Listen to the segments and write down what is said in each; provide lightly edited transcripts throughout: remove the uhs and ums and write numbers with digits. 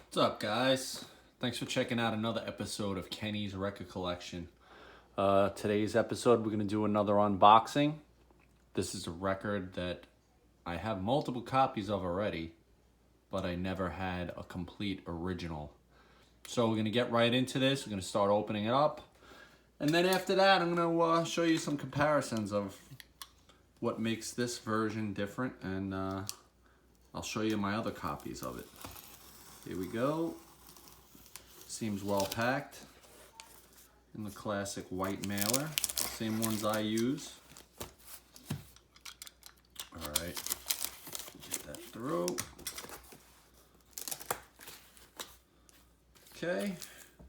What's up, guys? Thanks for checking out another episode of Kenny's Record Collection. Today's episode, we're going to do another unboxing. This is a record that I have multiple copies of already, but I never had a complete original. So we're going to get right into this. We're going to start opening it up. And then after that, I'm going to show you some comparisons of what makes this version different. And I'll show you my other copies of it. Here we go. Seems well packed in the classic white mailer. Same ones I use. All right, get that through. Okay,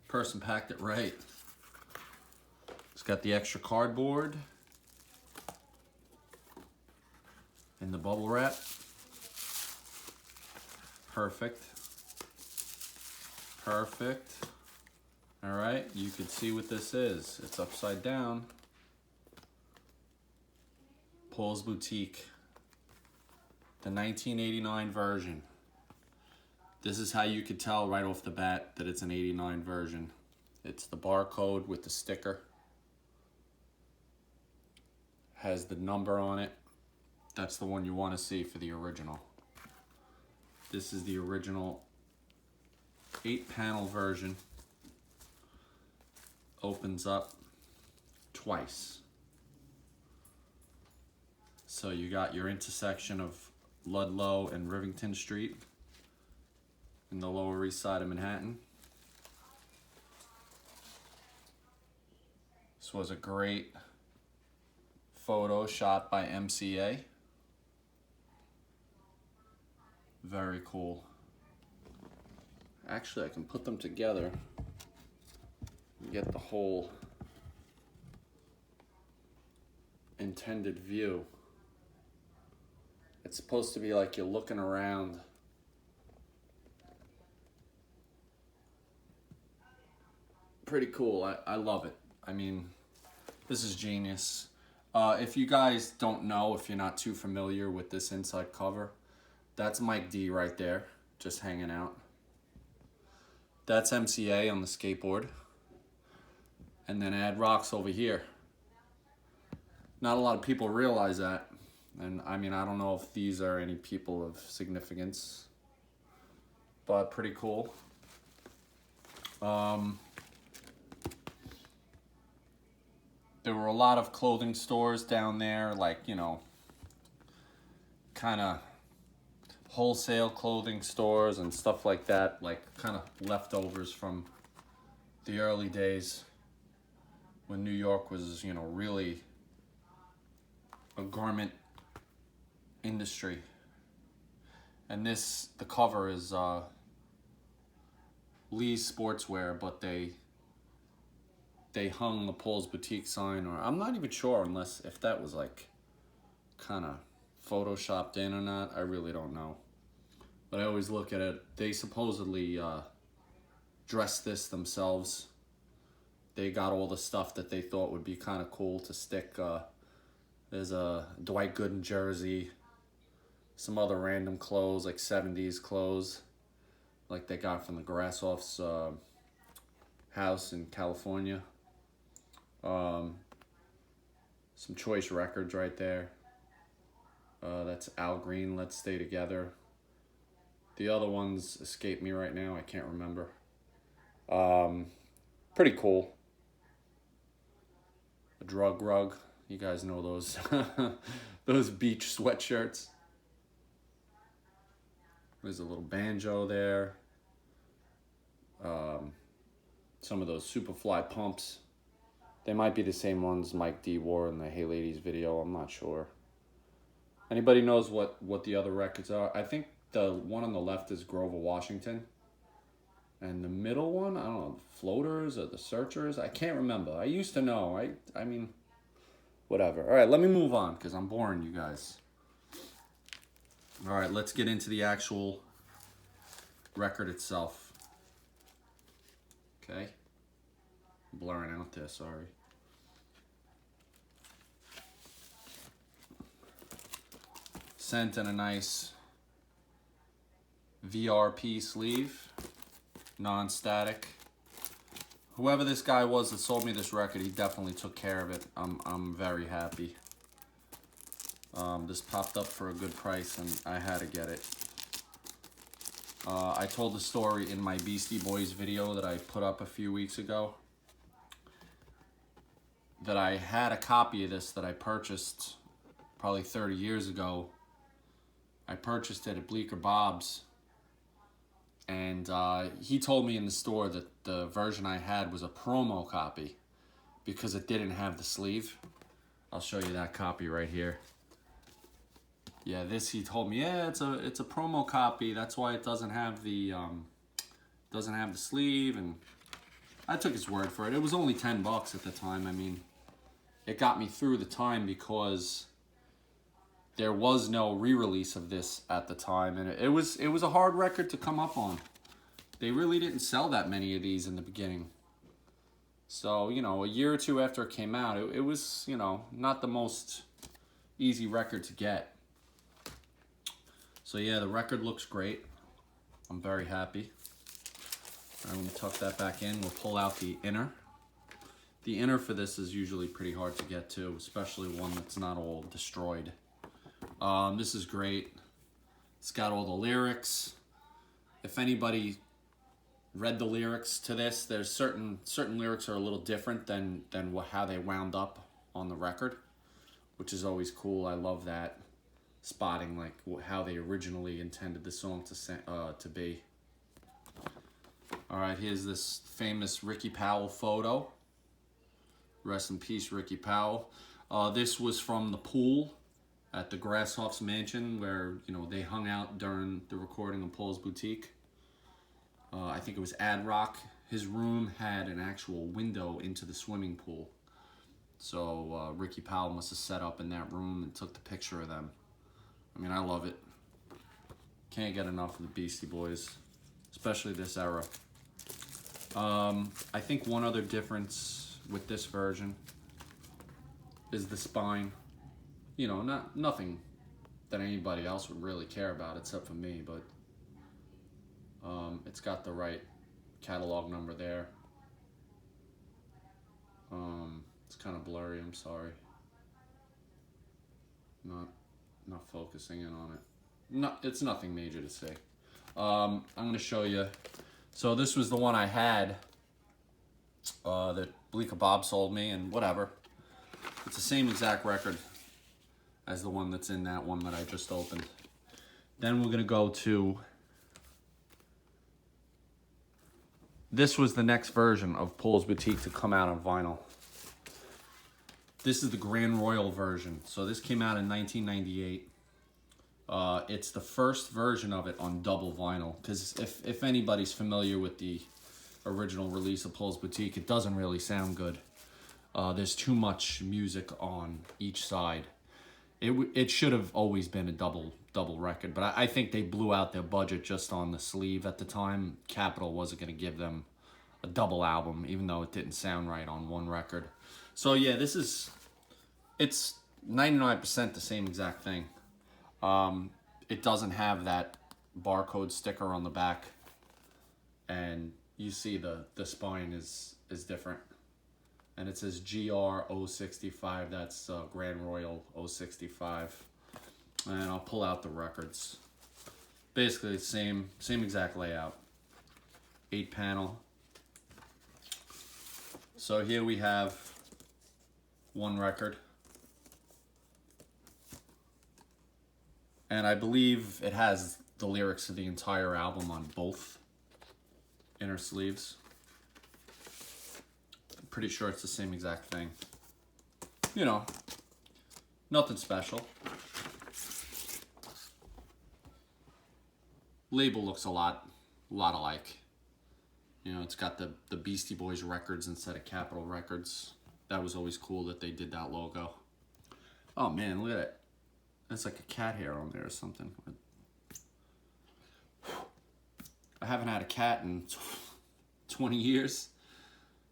person packed it right. It's got the extra cardboard and the bubble wrap. Perfect. Perfect. All right, you can see what this is. It's upside down. Paul's Boutique, the 1989 version. This is how you could tell right off the bat that it's an 89 version. It's the barcode with the sticker. Has the number on it. That's the one you want to see for the original. This is the original 8-panel version. Opens up twice. So you got your intersection of Ludlow and Rivington Street in the Lower East Side of Manhattan. This was a great photo shot by MCA. Very cool. Actually, I can put them together and get the whole intended view. It's supposed to be like you're looking around. Pretty cool. I love it. I mean, this is genius. If you guys don't know, if you're not too familiar with this inside cover, that's Mike D right there, just hanging out. That's MCA on the skateboard. And then Ad Rock's over here. Not a lot of people realize that. And I mean, I don't know if these are any people of significance, but pretty cool. There were a lot of clothing stores down there, like, you know, kind of wholesale clothing stores and stuff like that, like kind of leftovers from the early days when New York was, you know, really a garment industry. And this, the cover is Lee's Sportswear, but they hung the Paul's Boutique sign, or I'm not even sure unless if that was like kind of photoshopped in or not. I really don't know. But I always look at it. They supposedly dressed this themselves. They got all the stuff that they thought would be kind of cool to stick. There's a Dwight Gooden jersey, some other random clothes, like 70s clothes, like they got from the Grassoff's house in California. Some choice records right there. That's Al Green, Let's Stay Together. The other ones escape me right now. I can't remember. Pretty cool. A drug rug. You guys know those those beach sweatshirts. There's a little banjo there. Some of those Superfly pumps. They might be the same ones Mike D wore in the Hey Ladies video. I'm not sure. Anybody knows what the other records are? I think the one on the left is Grover Washington. And the middle one, I don't know, Floaters or the Searchers? I can't remember. I used to know. I mean, whatever. All right, let me move on because I'm boring you guys. All right, let's get into the actual record itself. Okay. I'm blurring out there, sorry. Sent in a nice VRP sleeve. non-static. Whoever this guy was that sold me this record, he definitely took care of it. I'm very happy. This popped up for a good price and I had to get it. I told the story in my Beastie Boys video that I put up a few weeks ago, that I had a copy of this that I purchased probably 30 years ago. I purchased it at Bleecker Bob's, and he told me in the store that the version I had was a promo copy because it didn't have the sleeve. I'll show you that copy right here. Yeah, this, he told me, yeah, it's a promo copy. That's why it doesn't have the sleeve, and I took his word for it. It was only 10 bucks at the time. I mean, it got me through the time because there was no re-release of this at the time, and it was a hard record to come up on. They really didn't sell that many of these in the beginning. So, you know, a year or two after it came out, it was, you know, not the most easy record to get. So yeah, the record looks great. I'm very happy. I'm going to tuck that back in. We'll pull out the inner. The inner for this is usually pretty hard to get to, especially one that's not all destroyed. This is great. It's got all the lyrics. If anybody read the lyrics to this, there's certain lyrics are a little different than how they wound up on the record, which is always cool. I love that, spotting like how they originally intended the song to be. All right, here's this famous Ricky Powell photo. Rest in peace, Ricky Powell. This was from the pool at the Grasshoff's mansion where, you know, they hung out during the recording of Paul's Boutique. I think it was Ad Rock. His room had an actual window into the swimming pool. So Ricky Powell must have set up in that room and took the picture of them. I mean, I love it. Can't get enough of the Beastie Boys, especially this era. I think one other difference with this version is the spine. You know, nothing that anybody else would really care about except for me, but it's got the right catalog number there. It's kind of blurry, I'm sorry. Not focusing in on it. It's nothing major to say. I'm going to show you. So this was the one I had that Bleecker Bob sold me, and whatever. It's the same exact record as the one that's in that one that I just opened. Then we're going to go to... This was the next version of Paul's Boutique to come out on vinyl. This is the Grand Royal version. So this came out in 1998. It's the first version of it on double vinyl. Because if anybody's familiar with the original release of Paul's Boutique, it doesn't really sound good. There's too much music on each side. It should have always been a double record, but I think they blew out their budget just on the sleeve at the time. Capitol wasn't going to give them a double album, even though it didn't sound right on one record. So yeah, it's 99% the same exact thing. It doesn't have that barcode sticker on the back, and you see the spine is different. And it says GR 065, that's Grand Royal 065. And I'll pull out the records. Basically the same exact layout. 8-panel. So here we have one record. And I believe it has the lyrics to the entire album on both inner sleeves. I'm pretty sure it's the same exact thing. You know, nothing special. Label looks a lot alike. You know, it's got the Beastie Boys records instead of Capitol Records. That was always cool that they did that logo. Oh man, look at it. That's like a cat hair on there or something. I haven't had a cat in 20 years.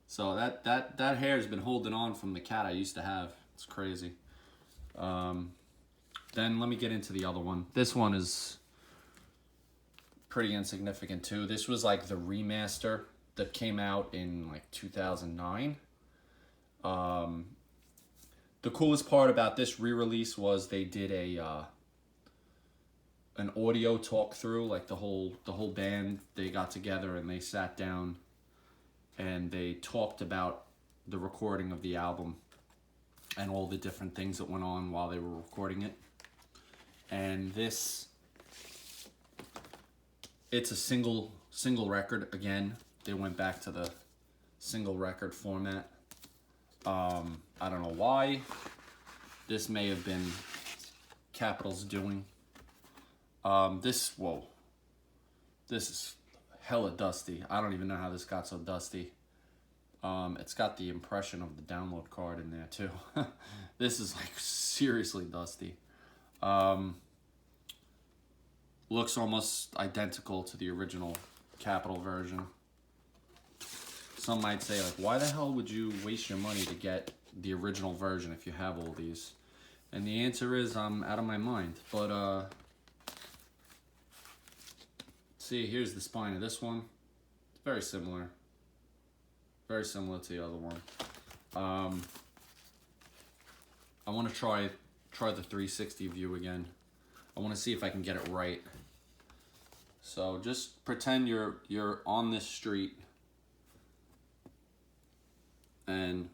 So that hair has been holding on from the cat I used to have. It's crazy. Then let me get into the other one. This one is pretty insignificant too. This was like the remaster that came out in like 2009. The coolest part about this re-release was they did an audio talk through, like the whole band, they got together and they sat down and they talked about the recording of the album and all the different things that went on while they were recording it. And this, it's a single record again. They went back to the single record format. I don't know why. This may have been Capitol's doing. This is hella dusty. I don't even know how this got so dusty. It's got the impression of the download card in there too. This is like seriously dusty. Looks almost identical to the original Capitol version. Some might say, like, why the hell would you waste your money to get the original version if you have all these? And the answer is, I'm out of my mind. But, see, here's the spine of this one. It's very similar. Very similar to the other one. I want to try the 360 view again. I want to see if I can get it right. So just pretend you're on this street. And,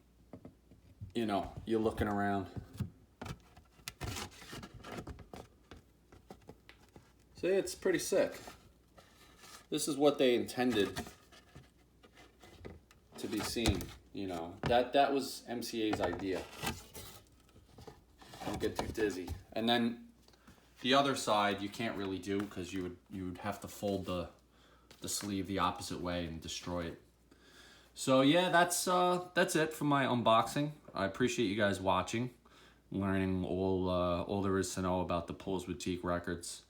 you know, you're looking around. See, it's pretty sick. This is what they intended to be seen, you know. That was MCA's idea. Don't get too dizzy. And then the other side you can't really do because you would have to fold the sleeve the opposite way and destroy it. So yeah, that's it for my unboxing. I appreciate you guys watching, learning all there is to know about the Paul's Boutique records.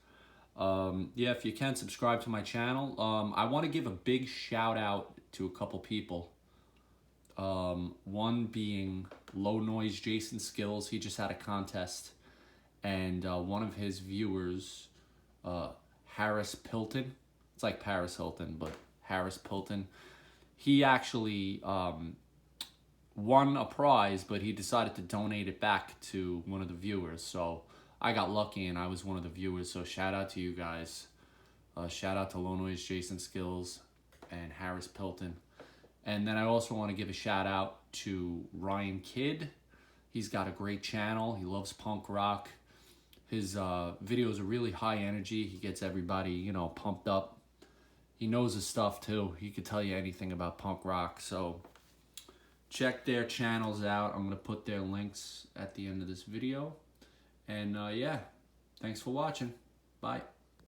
Yeah, if you can, subscribe to my channel. I want to give a big shout out to a couple people. One being Low Noise Jason Skills. He just had a contest, and one of his viewers, Harris Pilton. It's like Paris Hilton, but Harris Pilton. He actually won a prize, but he decided to donate it back to one of the viewers. So I got lucky and I was one of the viewers. So shout out to you guys. Shout out to Low Noise Jason Skills and Harris Pilton. And then I also want to give a shout out to Ryan Kidd. He's got a great channel. He loves punk rock. His videos are really high energy. He gets everybody, you know, pumped up. He knows his stuff too. He could tell you anything about punk rock. So check their channels out. I'm going to put their links at the end of this video. And yeah, thanks for watching. Bye.